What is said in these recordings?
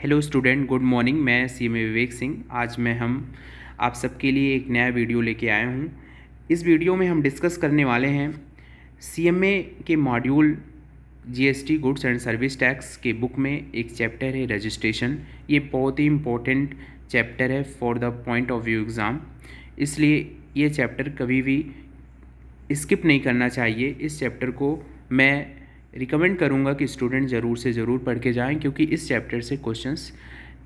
Hello student, good morning. मैं CMA Vivek Singh. आज हम आप सबके लिए एक नया वीडियो लेके आया हूँ। इस वीडियो में हम डिस्कस करने वाले हैं सीएमए के module GST goods and service tax के बुक में एक चैप्टर है रजिस्ट्रेशन। ये बहुत ही इम्पोर्टेंट चैप्टर है for the point of view exam, इसलिए ये चैप्टर कभी भी स्किप नहीं करना चाहिए। इस चैप्टर को मैं रिकमेंड करूंगा कि स्टूडेंट ज़रूर से ज़रूर पढ़ के जाएं, क्योंकि इस चैप्टर से क्वेश्चंस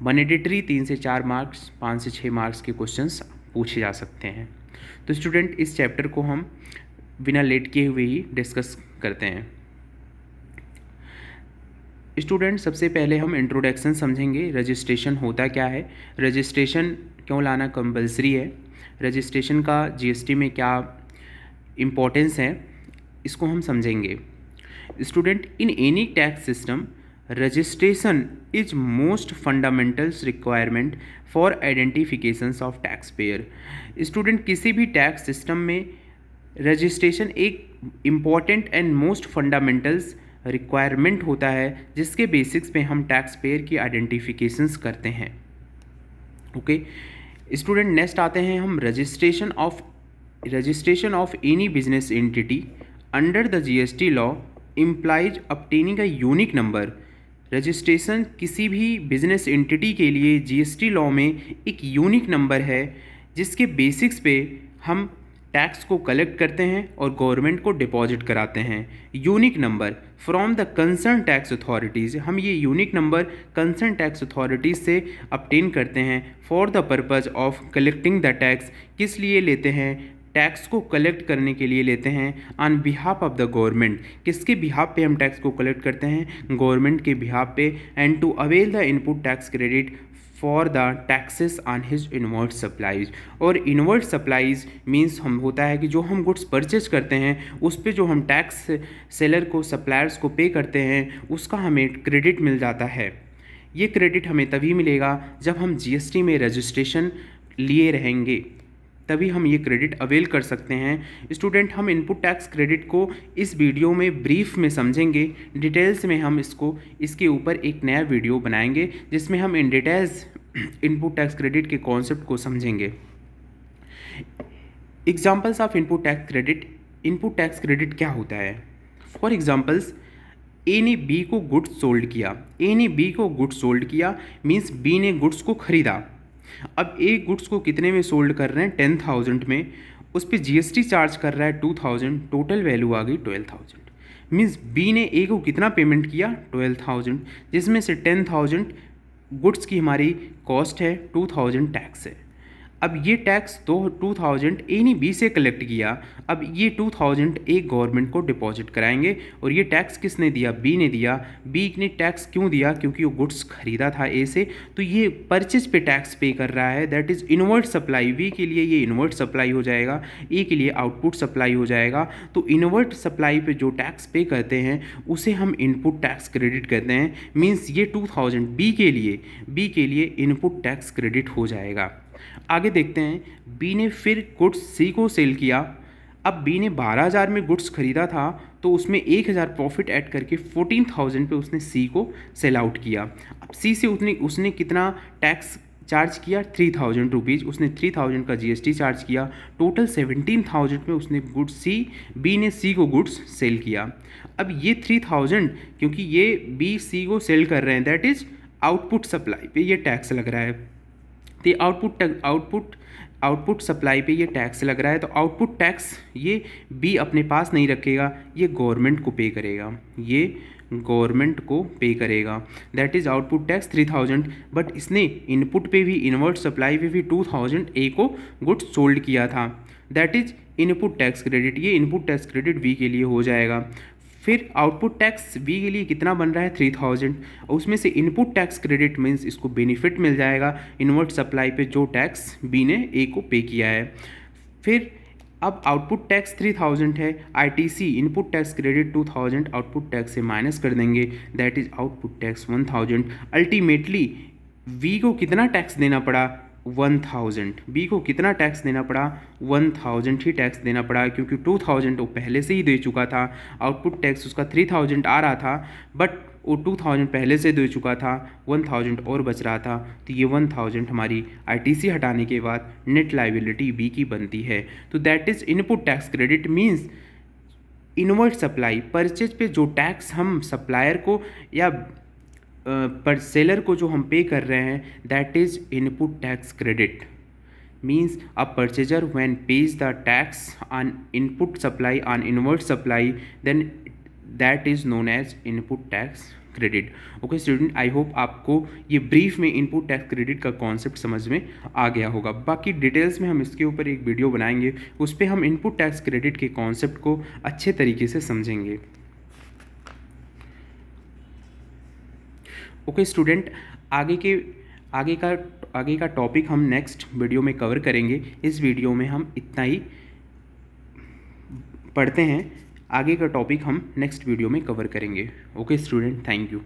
मैंडेटरी 3 से 4 मार्क्स, 5 से 6 मार्क्स के क्वेश्चंस पूछे जा सकते हैं। तो स्टूडेंट, इस चैप्टर को हम बिना लेट किए हुए ही डिस्कस करते हैं। स्टूडेंट, सबसे पहले हम इंट्रोडक्शन समझेंगे। रजिस्ट्रेशन होता क्या है, रजिस्ट्रेशन क्यों लाना कंपलसरी है, रजिस्ट्रेशन का जीएसटी में क्या इम्पोर्टेंस है, इसको हम समझेंगे। Student, in any tax system registration is most fundamental requirement for identifications of taxpayer। Student, किसी भी टैक्स सिस्टम में रजिस्ट्रेशन एक important and most fundamentals requirement होता है, जिसके बेसिक्स पे हम टैक्स पेयर की आइडेंटिफिकेशंस करते हैं। ओके स्टूडेंट, नेक्स्ट आते हैं हम registration of any business entity under the GST law implies obtaining a unique number. Registration किसी भी बिजनेस एंटिटी के लिए जीएसटी लॉ में एक यूनिक नंबर है, जिसके बेसिक्स पे हम टैक्स को कलेक्ट करते हैं और गवर्नमेंट को डिपॉजिट कराते हैं। Unique number from the concern tax authorities, हम ये unique number concern tax authorities से obtain करते हैं for the purpose of collecting the tax. किस लिए लेते हैं, टैक्स को कलेक्ट करने के लिए लेते हैं on behalf of the government. किसके बिहाफ पे हम टैक्स को कलेक्ट करते हैं, गवर्नमेंट के बिहाफ पे। And to avail the input tax credit for the taxes on his inward supplies. और इनवर्ट सप्लाईज मीन्स हम होता है कि जो हम गुड्स परचेज करते हैं उस पे जो हम टैक्स सेलर को, सप्लायर्स को पे करते हैं, उसका हमें क्रेडिट मिल जाता है। ये क्रेडिट हमें तभी मिलेगा जब हम जीएसटी में रजिस्ट्रेशन लिए रहेंगे, तभी हम ये क्रेडिट अवेल कर सकते हैं। स्टूडेंट, हम इनपुट टैक्स क्रेडिट को इस वीडियो में ब्रीफ में समझेंगे। डिटेल्स में हम इसके ऊपर एक नया वीडियो बनाएंगे, जिसमें हम in details input tax credit के कॉन्सेप्ट को समझेंगे। Examples of input tax credit. Input tax credit क्या होता है? फॉर एग्जाम्पल्स, ए ने बी को गुड्स सोल्ड किया। ए ने बी को गुड्स सोल्ड किया मीन्स बी ने गुड्स को खरीदा। अब ए गुड्स को कितने में सोल्ड कर रहे हैं, 10,000 में। उस पर जीएसटी चार्ज कर रहा है 2,000, टोटल वैल्यू आ गई 12,000। मीन्स बी ने ए को कितना पेमेंट किया, 12,000, जिसमें से 10,000 गुड्स की हमारी कॉस्ट है, 2,000 टैक्स है। अब ये टैक्स 2,000 ए ने बी से कलेक्ट किया। अब ये 2,000 ए गवर्नमेंट को डिपॉजिट कराएंगे, और ये टैक्स किसने दिया, बी ने दिया। बी ने टैक्स क्यों दिया, क्योंकि वो गुड्स खरीदा था ए से, तो ये परचेज पे टैक्स पे कर रहा है। That is inward supply. B के लिए ये इनवर्ट सप्लाई हो जाएगा, ए के लिए आउटपुट सप्लाई हो जाएगा। तो इनवर्ट सप्लाई पे जो टैक्स पे करते हैं उसे हम इनपुट टैक्स क्रेडिट कहते हैं। मीन्स ये 2,000 बी के लिए इनपुट टैक्स क्रेडिट हो जाएगा। आगे देखते हैं, बी ने फिर गुड्स सी को सेल किया। अब बी ने 12,000 में गुड्स खरीदा था, तो उसमें 1,000 प्रॉफिट ऐड करके 14,000 पे उसने सी को सेल आउट किया। अब सी से उसने कितना टैक्स चार्ज किया, 3,000 रुपीज़। उसने 3,000 का जीएसटी चार्ज किया। टोटल 17,000 में उसने गुड्स बी ने सी को गुड्स सेल किया। अब ये 3,000, क्योंकि ये बी सी को सेल कर रहे हैं, दैट इज़ आउटपुट सप्लाई पे ये टैक्स लग रहा है। तो आउटपुट सप्लाई पे ये टैक्स लग रहा है, तो आउटपुट टैक्स ये बी अपने पास नहीं रखेगा, ये गवर्नमेंट को पे करेगा, that is output tax 3,000। But इसने इनपुट पे भी, इनवर्ट सप्लाई पे भी 2,000 ए को गुड्स सोल्ड किया था, that is input tax credit. ये इनपुट टैक्स क्रेडिट बी के लिए हो जाएगा। फिर आउटपुट टैक्स बी के लिए कितना बन रहा है, 3,000। उसमें से इनपुट टैक्स क्रेडिट मीन्स इसको बेनिफिट मिल जाएगा इनवर्ट सप्लाई पे जो टैक्स बी ने ए को पे किया है। फिर अब आउटपुट टैक्स 3,000 है, ITC input tax credit 2,000 output tax से माइनस कर देंगे, that is output tax 1,000। Ultimately V को कितना टैक्स देना पड़ा, 1,000। बी को कितना टैक्स देना पड़ा, 1,000 ही टैक्स देना पड़ा, क्योंकि 2,000 वो पहले से ही दे चुका था। आउटपुट टैक्स उसका 3,000 आ रहा था, बट और 2000 पहले से दे चुका था, 1000 और बच रहा था, तो ये 1000 हमारी आईटीसी हटाने के बाद नेट लायबिलिटी बी की बनती है। तो that is input tax credit means inward supply, purchase पे जो टैक्स हम सप्लायर को या पर सेलर को जो हम पे कर रहे हैं, that is input tax credit. means a purchaser when pays the tax on input supply on inward supply, then that is known as input tax credit. Okay student, I hope आपको ये brief में input tax credit का concept समझ में आ गया होगा। बाकी details में हम इसके ऊपर एक वीडियो बनाएंगे, उस पर हम इनपुट टैक्स क्रेडिट के कॉन्सेप्ट को अच्छे तरीके से समझेंगे। ओके स्टूडेंट, आगे का टॉपिक हम नेक्स्ट वीडियो में कवर करेंगे। इस वीडियो में हम इतना ही पढ़ते हैं, आगे का टॉपिक हम नेक्स्ट वीडियो में कवर करेंगे। Okay student, thank you.